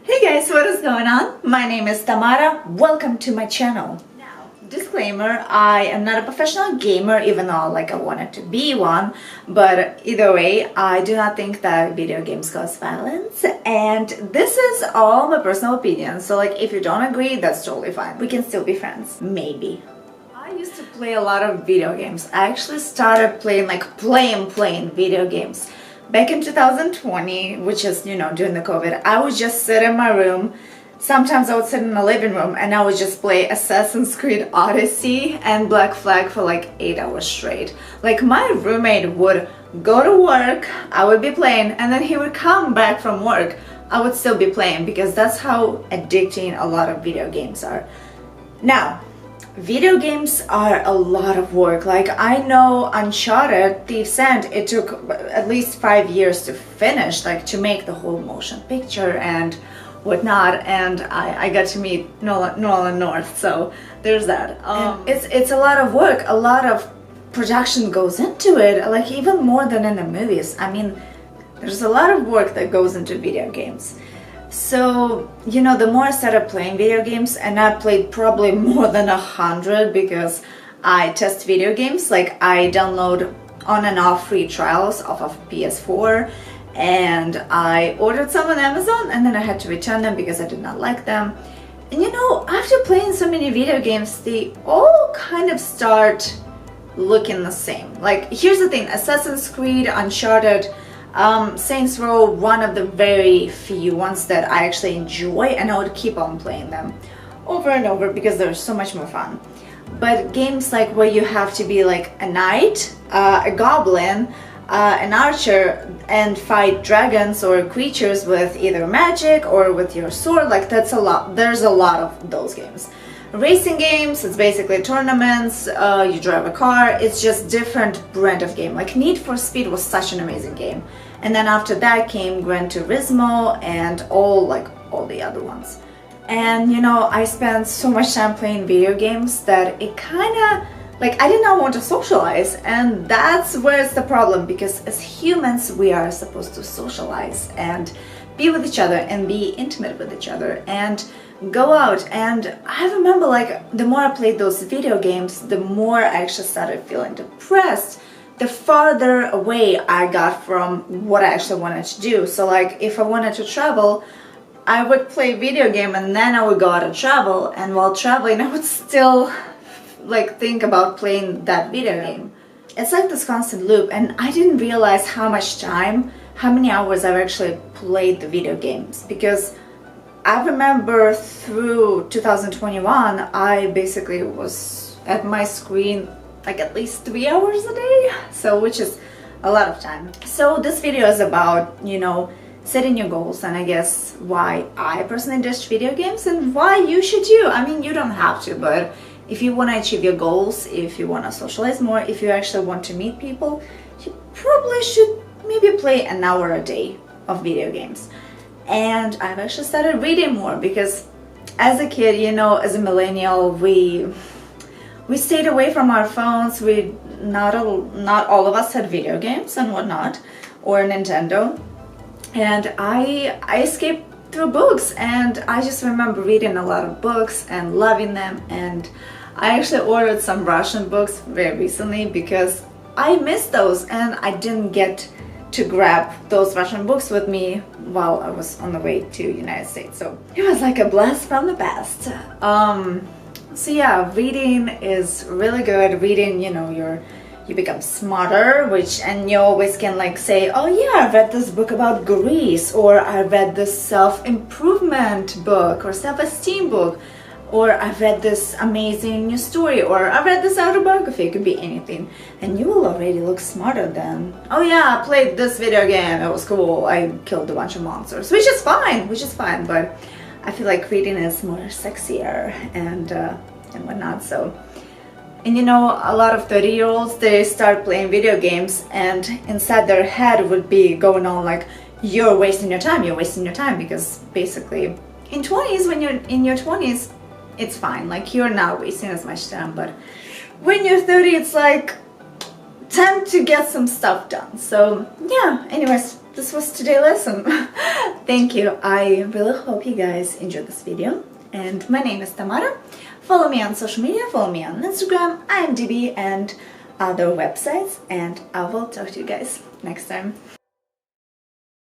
Hey guys, what is going on? My name is Tamara. Welcome to my channel. Now, disclaimer, I am not a professional gamer even though I wanted to be one, but either way, I do not think that video games cause violence, and this is all my personal opinion. So if you don't agree, that's totally fine. We can still be friends. Maybe. I used to play a lot of video games. I actually started playing playing video games back in 2020, which is, during the COVID. I would just sit in my room. Sometimes I would sit in the living room and I would just play Assassin's Creed Odyssey and Black Flag for 8 hours straight. My roommate would go to work, I would be playing, and then he would come back from work. I would still be playing because that's how addicting a lot of video games are. Now, video games are a lot of work. I know Uncharted, Thief's End, it took at least 5 years to finish, to make the whole motion picture and whatnot, and I got to meet Nolan North, so there's that. It's a lot of work, a lot of production goes into it, even more than in the movies. I mean, there's a lot of work that goes into video games. So, the more I started playing video games, and I played probably more than 100 because I test video games, I download on and off free trials off of PS4, and I ordered some on Amazon, and then I had to return them because I did not like them. And after playing so many video games, they all kind of start looking the same. Here's the thing, Assassin's Creed, Uncharted, Saints Row, one of the very few ones that I actually enjoy, and I would keep on playing them over and over because they're so much more fun. But games where you have to be a knight, a goblin, an archer, and fight dragons or creatures with either magic or with your sword, that's a lot. There's a lot of those games. Racing games, it's basically tournaments, you drive a car, it's just different brand of game. Need for Speed was such an amazing game. And then after that came Gran Turismo and all the other ones. And I spent so much time playing video games that it kinda, I did not want to socialize, and that's where it's the problem, because as humans we are supposed to socialize and be with each other and be intimate with each other and go out. And I remember the more I played those video games, the more I actually started feeling depressed, the farther away I got from what I actually wanted to do. So if I wanted to travel, I would play video game and then I would go out and travel, and while traveling I would still think about playing that video game. It's this constant loop, and I didn't realize how much time, how many hours I've actually played the video games, because I remember through 2021 I basically was at my screen at least 3 hours a day, so which is a lot of time. So this video is about, setting your goals, and I guess why I personally ditched video games and why you should too. I mean, you don't have to, but if you want to achieve your goals, if you want to socialize more, if you actually want to meet people, you probably should maybe play an hour a day of video games. And I've actually started reading more because as a kid, as a millennial, we stayed away from our phones. Not all of us had video games and whatnot, or Nintendo. And I escaped through books, and I just remember reading a lot of books and loving them. And I actually ordered some Russian books very recently because I missed those, and I didn't get to grab those Russian books with me while I was on the way to United States. So it was a blast from the past. So yeah, reading is really good. Reading, you become smarter, and you always can say, oh yeah, I read this book about Greece, or I read this self-improvement book or self-esteem book, or I read this amazing new story, or I read this autobiography. It could be anything, and you will already look smarter than, oh yeah, I played this video game, it was cool, I killed a bunch of monsters, which is fine, but I feel reading is more sexier and whatnot. So, and a lot of 30-year-olds, they start playing video games, and inside their head would be going on you're wasting your time, because basically in 20s, when you're in your 20s, it's fine, you're not wasting as much time, but when you're 30, it's time to get some stuff done. So yeah, anyways, this was today's lesson. Thank you. I really hope you guys enjoyed this video. And my name is Tamara. Follow me on social media, follow me on Instagram, IMDB, and other websites. And I will talk to you guys next time.